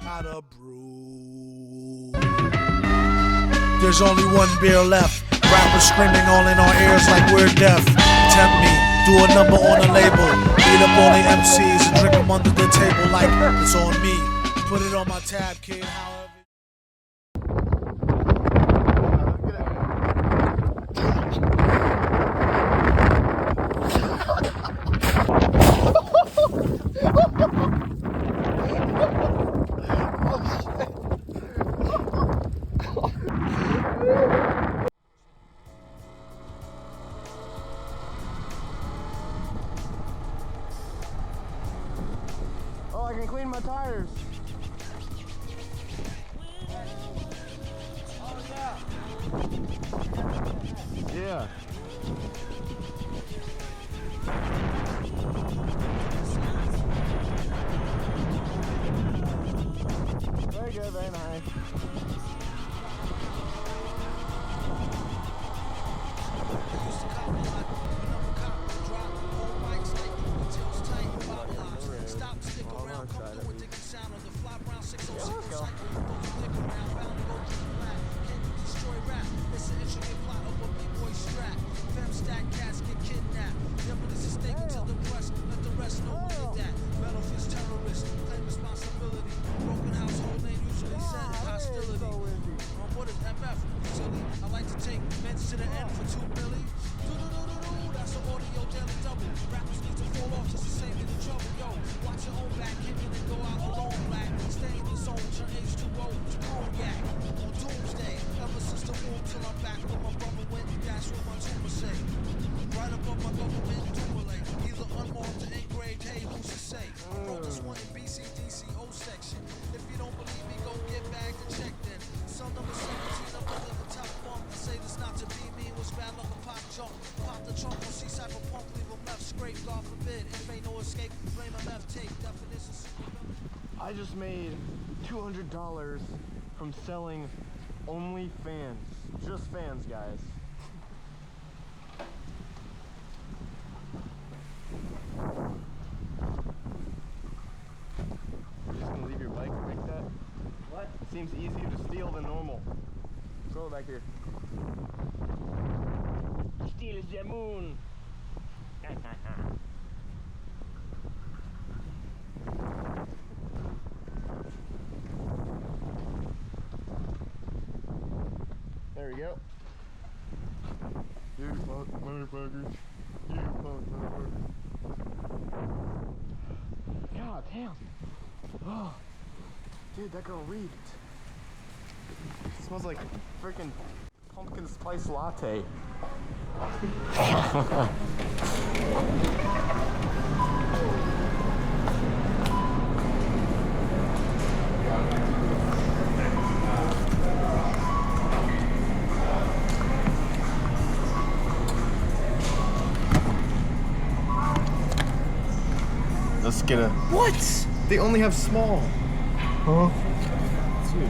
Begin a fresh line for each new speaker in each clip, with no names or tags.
how to brew. There's only one beer left. Rappers screaming all in our ears like we're deaf. Tempt me, do a number on a label. Beat up all the MCs and drink them under the table like it's on me. Put it on my tab, kid, however.
Oh, I can clean my tires. Yeah. Very good, very nice.
I like to take men to the end for 2 million. That's an audio daily double. Rappers need to fall off just to save me the trouble. Yo, watch your own back, hit me and go out alone, black. Stay in the zone, turn H2O to cognac. On doomsday, ever since the womb till I'm back with my brother went. That's what my tumor say. Right above my government duelate. Either unmarked or engraved, hey, who's to say? Wrote this one in BCDCO section. If you don't believe me, go get bagged and checked in. Cell number 17, I'm under the top bunk. I say this not to be me, was bad like a pop jump. Pop the trunk, on see cyberpunk, leave him left scrape. God forbid, if ain't no escape, blame him left tape. Definition.
I just made $200 from selling only fans. Just fans, guys. You're just gonna leave your bike and make that? What? It seems easier to steal than normal. Throw it back here. Steal is the moon. There we go. You punk motherfuckers. You punk motherfuckers. God damn. Oh, dude, that girl reeked. It smells like freaking pumpkin spice latte. Let's get a...
What?
They only have small. Huh? Dude.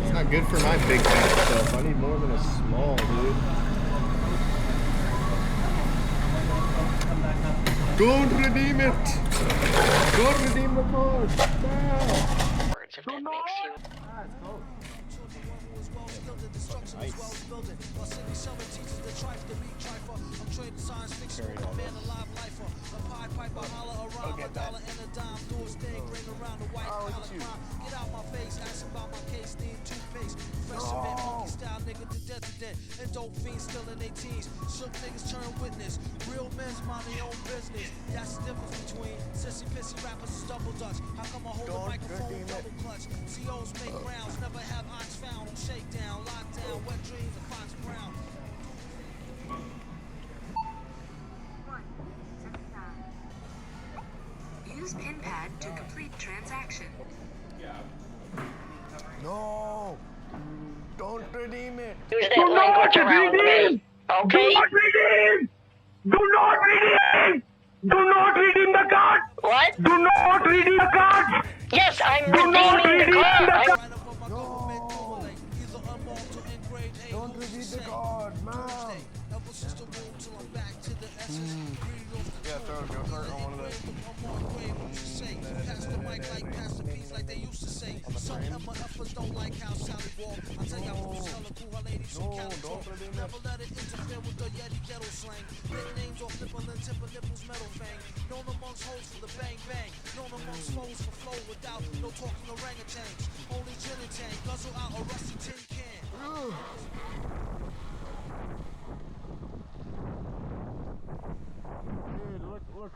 It's not good for my big fat stuff. I need more than a small, dude. Don't redeem it! Don't redeem the code! Wow.
Words if that makes you...
Nice.
Get out my face, ask about my case, need toothpaste. Fresh cement, monkey style nigga to death to death. And dope fiends still in their teens. Shook niggas turn witness. Real men's mind their own business. That's the difference between sissy pissy rappers and double dutch. How come I hold the microphone double clutch? COs make rounds, never have ox found on shakedown, lockdown, wet dreams of Fox Brown.
Use PIN pad to complete transaction.
No! Don't redeem it!
Use that language around me. Okay?
Do not redeem! Do not redeem! Do not redeem the card!
What?
Do not redeem the card!
Yes, I'm
Do not
redeeming the
redeem
car.
the
I'm...
card!
Don't redeem the card, man! Yeah, throw a go-kart on one of those.
Some
frame.
MFers don't like how Sally walk. I tell y'all who's hella cool, her ladies from Cali
don't
talk.
put it in there.
Never let it interfere with the Yeti ghetto slang. Nicknames off nipple and tip of nipples metal fang. Known amongst hoes for the bang bang. Known amongst foes for flow without no talking orangutans. Only gin and tang, guzzle out a rusty tin can.
Dude, look.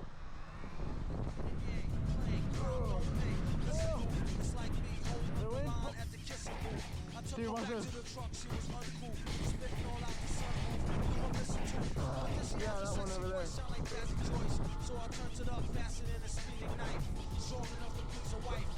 It's like me holding the line at the kissing booth. I took
Dude,
her
watch
back
this.
to the truck, she was uncool. Spitting all out the sunroof. You won't listen to it. But this
yeah,
yeah,
that one over there.
sound like Jazzy Joyce. So I turned it up faster than a speeding knife. Strong enough to please a wife.